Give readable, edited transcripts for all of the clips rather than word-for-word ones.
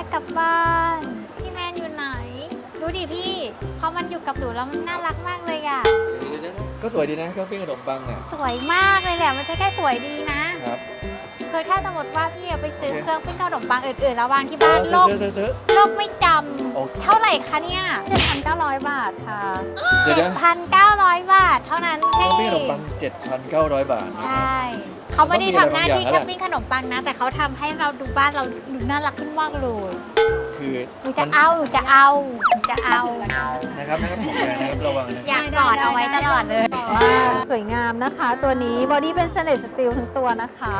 กกลับบ้านพี่แมนอยู่ไหนดูดิพี่พอมันอยู่กับหนูแล้วมันน่ารักมากเลยอ่ะ ก็สวยดีนะเครื่องปิ้งขนมปังเนี่ย สวยมากเลยแหละมันจะแค่สวยดีนะครับ คือถ้าสมมติว่าพี่ไปซื้อเครื่องปิ้งขนมปังอื่นๆแล้ววางที่บ้านโลก ซื้อ โลกไม่จ โอ้ ำเท่าไหร่คะเนี่ย 7,900 บาทค่ะ เดี๋ยวนะ 7,900 บาทเท่านั้น เค ให้ รื่องปิ้งขนมปัง 7,900 บาท ใช่เขาไม่ได้ทำหน้าที่ ต้องมีอะไรบางอย่าง แค่ปิ้งขนมปังนะ แต่เขาทำให้เราดูบ้านเราดูน่ารักขึ้นมากเลย คือ หนูจะเอานะครับผมนะครับระวังนะ อยากกอดเอาไว้ตลอดเลย ว่าสวยงามนะคะ ตัวนี้บอดี้เป็นสเตนเลสสตีลทั้งตัวนะคะ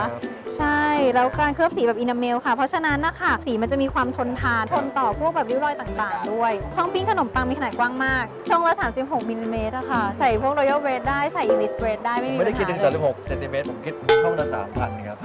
ใช่ แล้วการเคลือบสีแบบอินาเมลค่ะ เพราะฉะนั้นนะคะสีมันจะมีความทนทานทนต่อพวกแบบริ้วรอยต่างๆ ด้วย ช่องปิ้งขนมปังมีขนาดกว้างมาก ช่องละ 36 มิลลิเมตรอะค่ะ ใส่พวกรอยัลเบรดได้ใส่อิงลิสเบรดได้ไม่มี ไม่ได้คิด ปั ถึ ญ ง หาเลย 36 เซนติเมตรผมคิดช่องละ 3,000 ครับ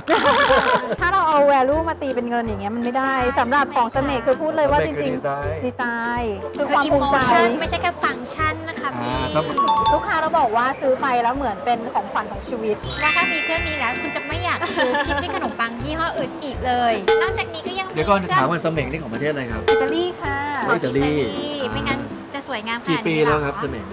ถ้าเราเอา value มาตีเป็นเงินอย่างเงี้ยมันไม่ได้สำหรับของเสเมคือพูดเลยว่าจริงๆ ดีไซน์คือความภูมิใจ ไม่ใช่แค่ฟังก์ชันนะคะพี่ ครับ ลูกค้าเราบอกว่าซื้อไปแล้วเหมือนเป็นของขวัญของชีวิต ว่าถ้ามีเครื่องนี้แล้วคุณจะไม่อยากซื้อที่ปิ้งขนมปังยี่ห้ออื่นอีกเลย นอกจากนี้ก็ยังมี เดี๋ยวก่อนถามว่าเสม็งนี่ของประเทศอะไรครับ อิตาลีค่ะ อิตาลี ไม่งั้นจะสวยงามข กี่ นาด ปี นี้ แล้ว หอ ครับเสม็ง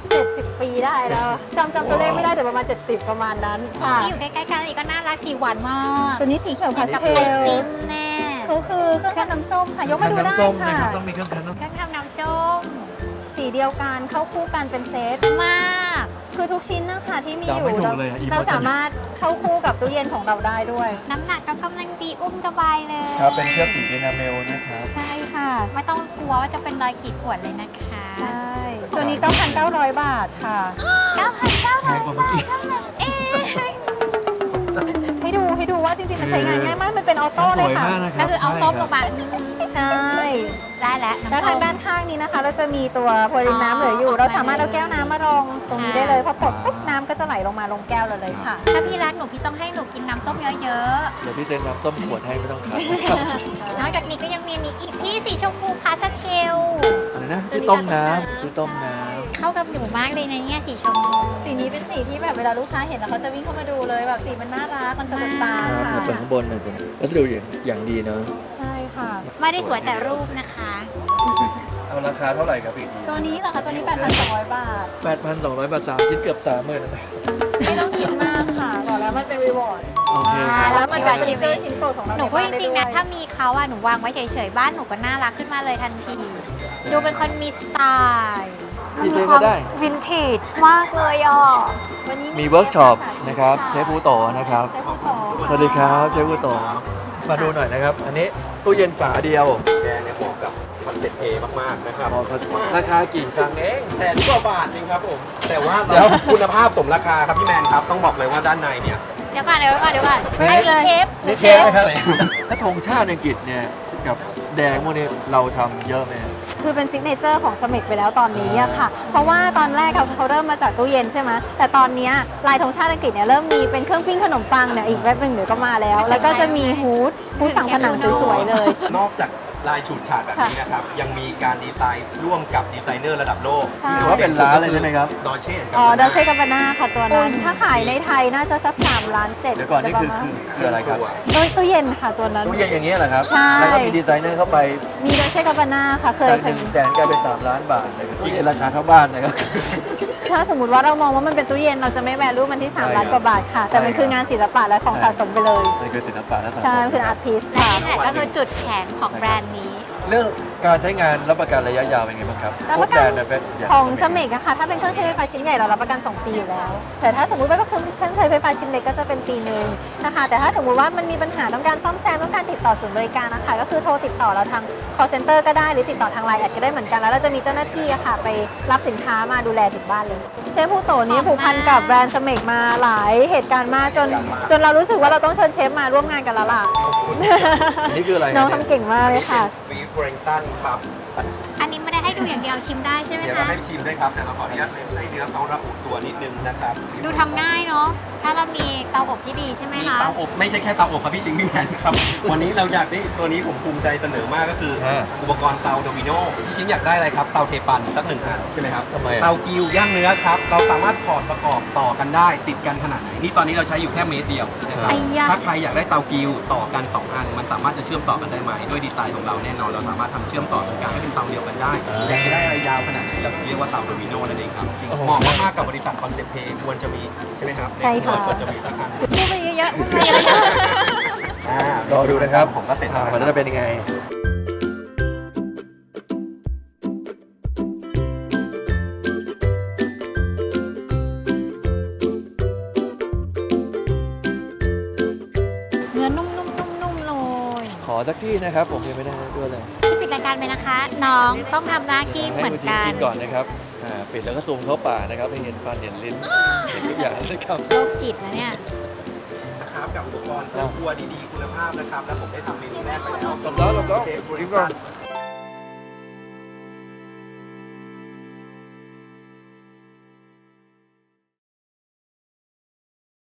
70 ปีได้แล้วจำตัวเลขไม่ได้แต่ประมาณ 70 ประมาณนั้นค่ะ ที่อยู่ใกล้ๆกันอีกก็น่ารักสีหวานมาก ตัวนี้สีเขียวพาส กับ เท ไอ ล ติมแน่ เขาคือเครื่องทำน้ำส้มค่ะ ยกมาดูได้ น้ำส้มนะ ค่ะ ครับต้องมีเครื่องคั้นน้ำ เครื่องทำน้ำส้ม สีเดียวกันเข้าคู่กันเป็นเซต มาก คือทุกชิ้นนะคะที่มีอยู่ ไม่ถูกเลยอ่ะ เราสามารถเข้าคู่กับตู้เย็นของเราได้ด้วย น้ำหนักก็กำลังดีอุ้มสบายเลย ครับเป็นเครื่องสีเอนาเมลนะครับ ใช่ค่ะ ไม่ต้องกลัวว่าจะเป็นรอยขีดข่วนเลยนะคะ ใช่ ตัวนี้ 9,900 บาทค่ะ 9,900 แพงกว่าเมื่อกี้ เท่านั้นเอง ให้ดูว่าจริงๆ มันใช้งานง่ายมาก มันเป็นออโต้ ส เลย วย ค่ะ มากนะครั ก็ บ คือเอาส้มลงมา ใช่ ได้แล้ว แล้ว น้ำ ทา ส้ ง ม ด้านข้างนี้นะคะ เราจะมีตัวโพลินน้ำเหลืออยู่ เราสามารถเอาแก้วน้ำมารองตรงนี้ได้เลยพอปลดปุ๊บน้ำก็จะไหลลงมาลงแก้วเราเลยค่ะ ถ้าพี่รักหนูพี่ต้องให้หนูกินน้ำส้มเยอะ เดี๋ยวพี่เซนน้ำส้มขวดให้ไม่ต้องขัด ๆ นอกจากนี้ก็ยังมีอันนี้อีกพี่สีชมพูพาสเทล อะไรนะที่ต้มน้ำที่ต้มน้ำ เข้ากับหนูมากเลยนะเนี่ยสีชมพู สีนี้เป็นสีที่แบบเวลาลูกค้าเห็นแล้วเขาจะวิ่งเข้ามาดูเลยแบบสีมันน่ารัก มันสะดุดตา ครับ ค่ะ ส่วนข้างบนเนี่ยเป็นวัสดุอย่างดีเนาะ ใช่ค่ะ ไม่ได้สวยแต่รูปนะคะ เอาราคาเท่าไหร่ครับอีกที ตัวนี้เหรอคะตัวนี้ 8,200 บาท 8,200 บาท3ชิ้นเกือบ30,000นะ ไม่ต้องคิดมากค่ะบอกแล้วมันเป็นรีวอร์ด โอเคค แล้ รั ว บ มันแบบฟีเจอร์ชิ้นโปรดของเรา หนูพูดจริงๆนะ ใบ้า ถ้ามีเขาอะหนูวางไว้เฉยๆบ้านหนูก็น่ารักขึ้นมาเลยทันที ดูเป็นคนมีสไตล์ พี่เซนก็ได้ วินเทจมากเลยอ่ะ วันนี้ มีเวิร์กช็อปนะครับเชฟผู้โตนะครับ เชฟผู้ต่อ สวัสดีครับเชฟผู้โตมาดูหน่อยนะครับ อันนี้ตู้เย็นฝาเดียว แกเนี่ยเหมาะกับคอนเซ็ปต์เอมาก ๆ นะครับ ราคากี่ครั้งเอง 100,000 กว่าบาทเองครับผม แต่ว่า เดี๋ยว คุณภาพสมราคาครับพี่แมนครับ ต้องบอกเลยว่าด้านในเนี่ย เดี๋ยวก่อนอันนี้เชฟ นี่เชฟนะครับถ้าธงชาติอังกฤษเนี่ยกับแดงพวกนี้เราทำเยอะไหม คือเป็นซิกเนเจอร์ของสมิธไปแล้วตอนนี้อะค่ะ เพราะว่าตอนแรกเขาเริ่มมาจากตู้เย็นใช่ไหมแต่ตอนเนี้ยลายธงชาติอังกฤษเนี่ยเริ่มมีเป็นเครื่องปิ้งขนมปังเนี่ยอีกแป๊บหนึงเดี๋ยวก็มาแล้ว แล้วก็จะมีฮูดฝั่งผนังสวยๆเลย นอกจากลายฉูดฉาดแบบนี้นะครับ ยังมีการดีไซน์ร่วมกับดีไซเนอร์ระดับโลก ใช่ หรือว่าเป็นร้านเลยใช่ไหมครับ ดอเช่ อ๋อดอเช่กับบาน่าค่ะตัวนั้นถ้าขายในไทยน่าจะสัก3 ล้าน 7 เดี๋ยวก่อนนี่คืออะไรครับ ตู้เย็นค่ะตัวนั้น ตู้เย็นอย่างเงี้ยเหรอครับ ใช่ แล้วก็มีดีไซเนอร์เข้าไป มีดอเช่กับบาน่าค่ะเคย จาก100,000กลายเป็น3 ล้านบาทเลยตู้เย็นราคาเท่าบ้านนะครับ ถ้าสมมติว่าเรามองว่ามันเป็นตู้เย็นเราจะไม่แวลูมันที่ ใช่ 3 ล้านกว่าบาทค่ะ แต่มันคืองานศิลปะและของสะสมไปเลย นี่คือศิลปะและสังค ใช่ ม มันคืออาร์ตพีซ และ ค่ะ นี่แหละก็คือจุดแข็งของแบรนด์นี้ เรื่องการใช้งานรับประกันระยะยาวเป็นไงบ้างครับ รับ พ ป ว ระ ก กัน แบรนด์เนี่ยเป็นอย่าง ของสมิกอะค่ะถ้าเป็นเครื่องใช้ไฟฟ้าชิ้นใหญ่เรารับประกัน 2 ปีอยู่แล้ว แต่ถ้าสมมติว่าเป็นเครื่องใช้ไฟฟ้าชิ้นเล็กก็จะเป็นปีหนึ่งนะคะแต่ถ้าสมมติว่ามันมีปัญหาต้องการซ่อมแซมต้องการติดต่อศูนย์บริการนะคะก็คือโทรติดต่อเราทาง call center ก็ได้หรือติดต่อทางไลน์แอดก็ได้เหมือนกันแล้วเราจะมีเจ้าหน้าที่อะค่ะไปรับสินค้ามาดูแลถึงบ้านเลยเชฟผู้โตนี้ผูกพันกับแบรนด์สมิกมาหลายเหตุการณ์มากจนเรารู้สึกว่าเราต้องเชิญเชฟมาร่วมงานกันแล้วล่ะ อันนี้คืออะไร น้อง ครับ ทำเก่งมากเลยค่ะ วีฟเรนตันครับ อันนี้ไม่ได้ให้ ดูอย่างเดียวชิมได้ใช่ไหม เดี๋ยวเรา คะ ให้ชิมด้วยครับแต่เราขออนุญาตเลยให้เนื้อเขาระอุตัวนิดนึงนะครับ ดูทำง่ายเนาะถ้าเรามีเตาอบที่ดีใช่ไหม มี คะ เตาอบไม่ใช่แค่เตาอบครับพี่ชิงพี่แมนครับ วันนี้เราอยากได้ตัวนี้ผมภูมิใจเสนอมากก็คืออุปกรณ์เตาโดมิโนพี่ชิงอยากได้อะไรครับเตาเทปันสักหนึ่งอันใช่ไหมครับ ทำไม เตากิวย่างเนื้อครับเราสามารถถอดประกอบต่อกันได้ติดกันขนาดไหนนี่ตอนนี้เราใช้อยู่แค่เมตรเดียวนะครับ ไอ้ยะ ถ้าใครอยากได้เตากิวต่อกัน2อันมันสามารถจะเชื่อมต่อกันได้ไหมด้วยดีไซน์ของเราแน่นอนเราสามารถทำเชื่อมต่อตรงกลางให้เป็นเตาเดียวกันได้อยากจะได้อะไรยาวขนาดไหนเราเรียกว่าเตาโดมิโนนั่นเองครับจริงเหมาะมากๆกับบริษัทคอนเซ็ปต์เพย์ควรจะมีใช่ไหมครับ ใช่ค่ะ ควรจะมีสักอัน พูดไปเยอะๆพูดไปเยอะ รอดูนะครับ ผมก็เสร็จแล้ว มันจะเป็นยังไง ๆเนื้อนุ่มๆๆๆเลย ขอสักที่นะครับ ผมยังไม่ได้ด้วยเลย ที่ปิดรายการไปนะคะ น้องต้องทำหน้าที่เหมือนกัน ให้คุณก่อนนะครับปิดแล้วก็ซูมเข้าปากนะครับให้เห็นฟันเห็นลิ้นเห็นทุกอย่างนะครับ โรคจิตนะเนี่ย นะครับกับอุปกรณ์เครื่องครัวดีๆคุณภาพนะครับ แล้วผมได้ทำเมนูแรกไปแล้ว สำลักแล้วก็ เชฟบริ กินก่ กา อน ร